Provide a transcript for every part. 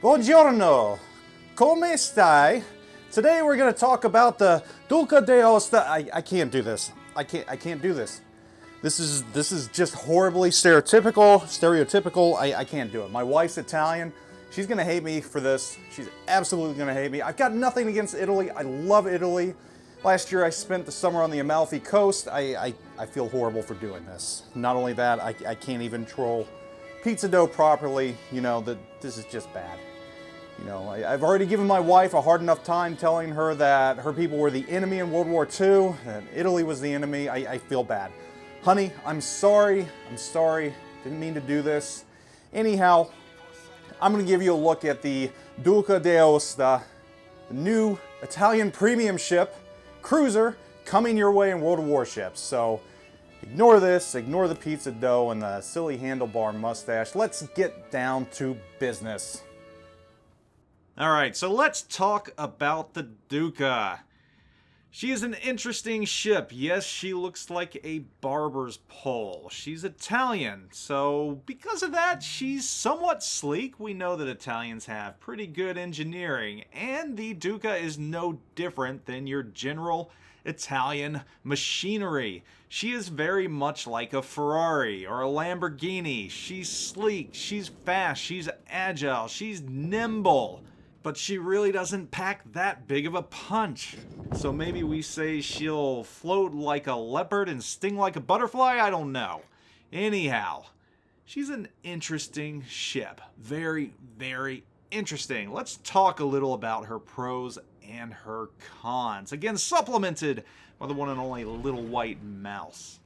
Buongiorno, come stai? Today we're going to talk about the Duca D'Aosta. I can't do this. I can't do this. This is just horribly stereotypical. I can't do it. My wife's Italian. She's going to hate me for this. She's absolutely going to hate me. I've got nothing against Italy. I love Italy. Last year I spent the summer on the Amalfi Coast. I feel horrible for doing this. Not only that, I can't even troll pizza dough properly. You know, this is just bad. You know, I've already given my wife a hard enough time telling her that her people were the enemy in World War II, that Italy was the enemy. I feel bad. Honey, I'm sorry. Didn't mean to do this. Anyhow, I'm going to give you a look at the Duca D'Aosta, the new Italian premium ship, cruiser, coming your way in World of Warships. So ignore this, ignore the pizza dough and the silly handlebar mustache. Let's get down to business. Alright, so let's talk about the Duca. She is an interesting ship. Yes, she looks like a barber's pole. She's Italian, so because of that, she's somewhat sleek. We know that Italians have pretty good engineering, and the Duca is no different than your general Italian machinery. She is very much like a Ferrari or a Lamborghini. She's sleek, she's fast, she's agile, she's nimble. But she really doesn't pack that big of a punch. So maybe we say she'll float like a leopard and sting like a butterfly? I don't know. Anyhow, she's an interesting ship. Very, very interesting. Let's talk a little about her pros and her cons. Again, supplemented by the one and only Little White Mouse.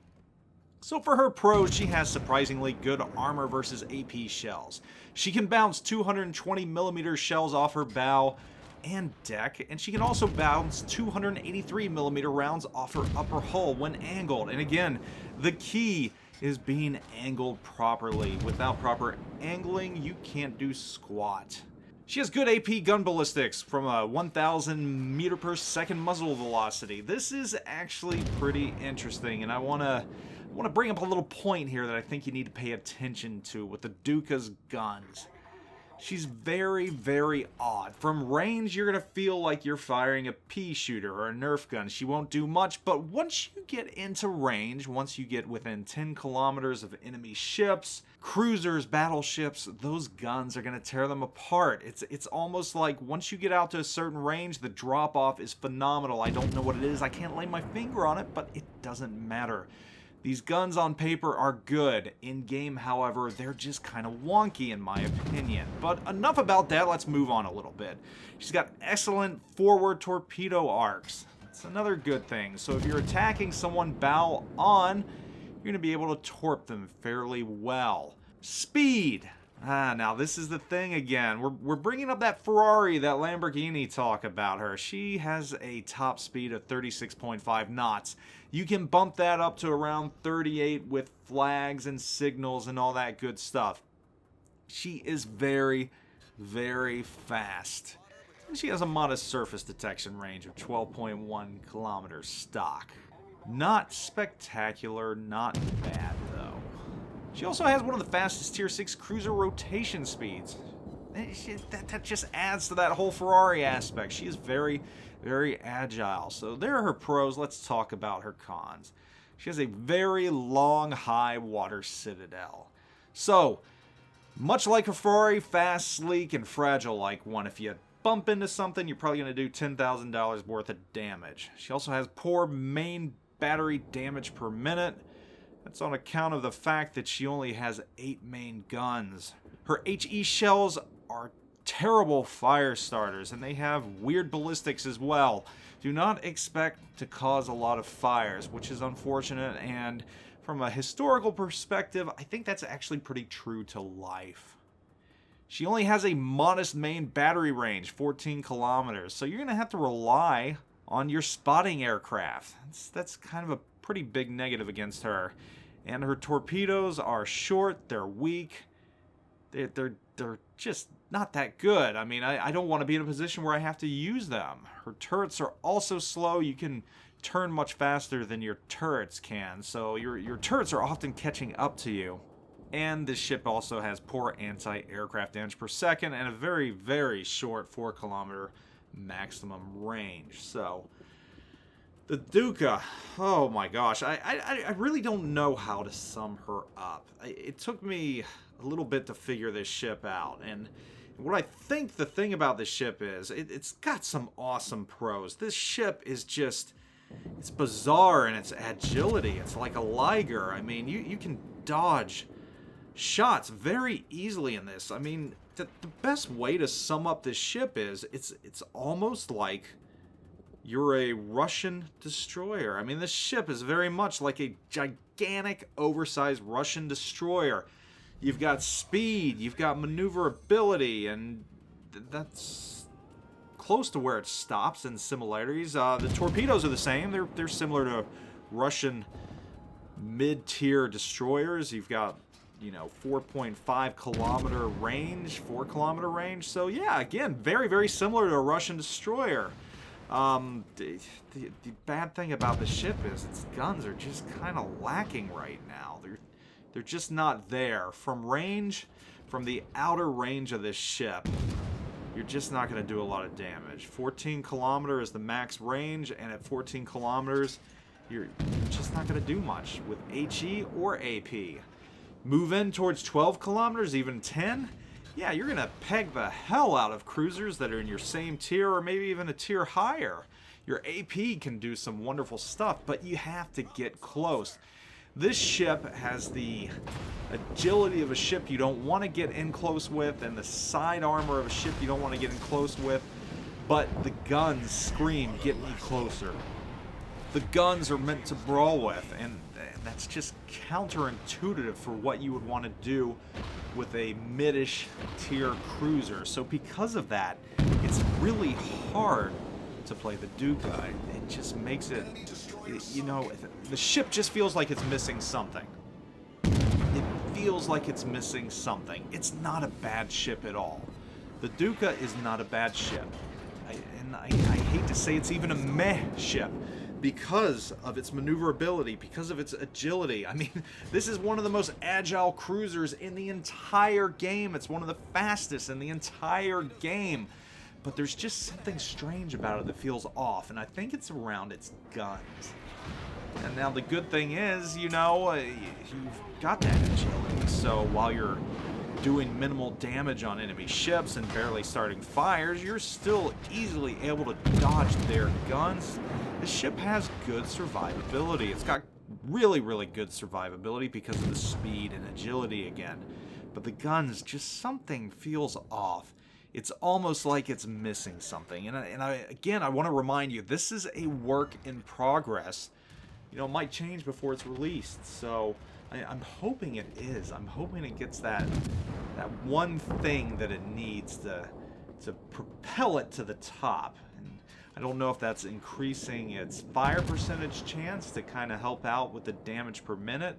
So for her pros, she has surprisingly good armor versus AP shells. She can bounce 220mm shells off her bow and deck, and she can also bounce 283mm rounds off her upper hull when angled. And again, the key is being angled properly. Without proper angling, you can't do squat. She has good AP gun ballistics from a 1,000 meter per second muzzle velocity. This is actually pretty interesting, and I want to bring up a little point here that I think you need to pay attention to with the Duca's guns. She's very, very odd. From range, you're going to feel like you're firing a pea shooter or a Nerf gun. She won't do much, but once you get into range, once you get within 10 kilometers of enemy ships, cruisers, battleships, those guns are going to tear them apart. It's almost like once you get out to a certain range, the drop-off is phenomenal. I don't know what it is. I can't lay my finger on it, but it doesn't matter. These guns on paper are good. In game, however, they're just kind of wonky in my opinion. But enough about that, let's move on a little bit. She's got excellent forward torpedo arcs. That's another good thing. So if you're attacking someone bow on, you're going to be able to torp them fairly well. Speed. Now this is the thing again. We're bringing up that Ferrari, that Lamborghini talk about her. She has a top speed of 36.5 knots. You can bump that up to around 38 with flags and signals and all that good stuff. She is very, very fast. And she has a modest surface detection range of 12.1 kilometers stock. Not spectacular, not bad though. She also has one of the fastest Tier 6 cruiser rotation speeds. That just adds to that whole Ferrari aspect. She is very, very agile. So there are her pros. Let's talk about her cons. She has a very long, high water citadel. So, much like a Ferrari, fast, sleek, and fragile like one. If you bump into something, you're probably going to do $10,000 worth of damage. She also has poor main battery damage per minute. That's on account of the fact that she only has 8 main guns. Her HE shells are terrible fire starters, and they have weird ballistics as well. Do not expect to cause a lot of fires, which is unfortunate, and from a historical perspective, I think that's actually pretty true to life. She only has a modest main battery range, 14 kilometers, so you're going to have to rely on your spotting aircraft. That's kind of a pretty big negative against her. And her torpedoes are short, they're weak, they're just not that good. I mean, I don't want to be in a position where I have to use them. Her turrets are also slow. You can turn much faster than your turrets can, so your turrets are often catching up to you. And this ship also has poor anti-aircraft damage per second and a very, very short 4-kilometer maximum range. So, the Duca, oh my gosh, I really don't know how to sum her up. It took me a little bit to figure this ship out, and what I think the thing about this ship is, it's got some awesome pros. This ship is just, it's bizarre in its agility. It's like a liger. I mean, you can dodge shots very easily in this. I mean, the best way to sum up this ship is it's almost like you're a Russian destroyer. I mean, this ship is very much like a gigantic, oversized Russian destroyer. You've got speed, you've got maneuverability, and that's close to where it stops in similarities. The torpedoes are the same. They're similar to Russian mid-tier destroyers. You've got, you know, 4.5 kilometer range, 4 kilometer range. So yeah, again, very, very similar to a Russian destroyer. The bad thing about the ship is its guns are just kind of lacking right now. They're just not there. From range, from the outer range of this ship, you're just not going to do a lot of damage. 14 kilometer is the max range, and at 14 kilometers, you're just not going to do much with HE or AP. Move in towards 12 kilometers, even 10, yeah, you're going to peg the hell out of cruisers that are in your same tier or maybe even a tier higher. Your AP can do some wonderful stuff, but you have to get close. This ship has the agility of a ship you don't want to get in close with, and the side armor of a ship you don't want to get in close with, but the guns scream, "Get me closer." The guns are meant to brawl with, and that's just counterintuitive for what you would want to do with a mid-ish tier cruiser. So because of that, it's really hard to play the Duca. It just makes it, you know, the ship just feels like it's missing something. It feels like it's missing something. It's not a bad ship at all. The Duca is not a bad ship. I hate to say it's even a meh ship, because of its maneuverability, because of its agility. I mean, this is one of the most agile cruisers in the entire game. It's one of the fastest in the entire game. But there's just something strange about it that feels off, and I think it's around its guns. And now the good thing is, you know, you've got that agility, so while you're doing minimal damage on enemy ships and barely starting fires, you're still easily able to dodge their guns. The ship has good survivability. It's got really, really good survivability because of the speed and agility again. But the guns, just something feels off. It's almost like it's missing something. And I want to remind you, this is a work in progress. You know, it might change before it's released. So I'm hoping it is. I'm hoping it gets that one thing that it needs to propel it to the top. And I don't know if that's increasing its fire percentage chance to kind of help out with the damage per minute.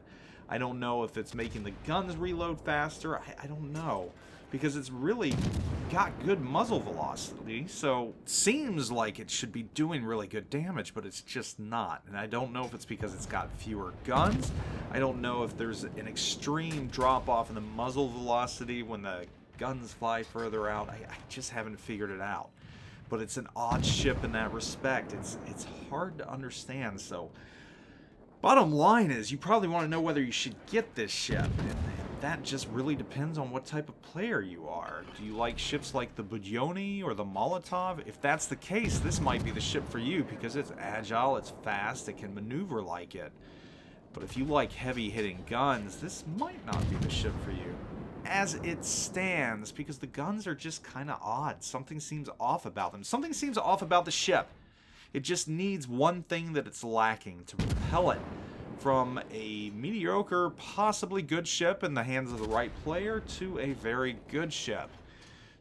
I don't know if it's making the guns reload faster. I don't know, because it's really got good muzzle velocity, so it seems like it should be doing really good damage, but it's just not. And I don't know if it's because it's got fewer guns. I don't know if there's an extreme drop-off in the muzzle velocity when the guns fly further out. I just haven't figured it out. But it's an odd ship in that respect. It's hard to understand, so bottom line is, you probably want to know whether you should get this ship, and that just really depends on what type of player you are. Do you like ships like the Budyoni or the Molotov? If that's the case, this might be the ship for you, because it's agile, it's fast, it can maneuver like it. But if you like heavy-hitting guns, this might not be the ship for you, as it stands, because the guns are just kind of odd. Something seems off about them. Something seems off about the ship. It just needs one thing that it's lacking to propel it from a mediocre, possibly good ship in the hands of the right player to a very good ship.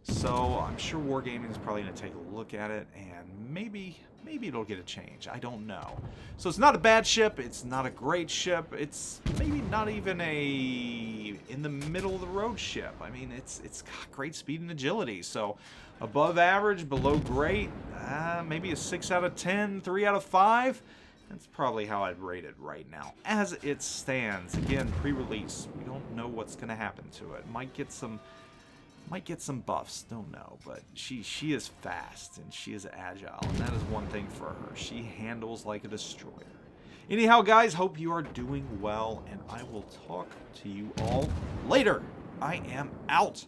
So I'm sure Wargaming is probably going to take a look at it, and maybe it'll get a change. I don't know. So it's not a bad ship. It's not a great ship. It's maybe not even a in the middle of the road ship. I mean, it's got great speed and agility. So above average, below great, maybe a 6 out of 10, 3 out of 5. That's probably how I'd rate it right now, as it stands. Again, pre-release. We don't know what's going to happen to it. Might get some buffs, don't know, but she is fast and she is agile, and that is one thing for her. She handles like a destroyer. Anyhow, guys, hope you are doing well, and I will talk to you all later. I am out.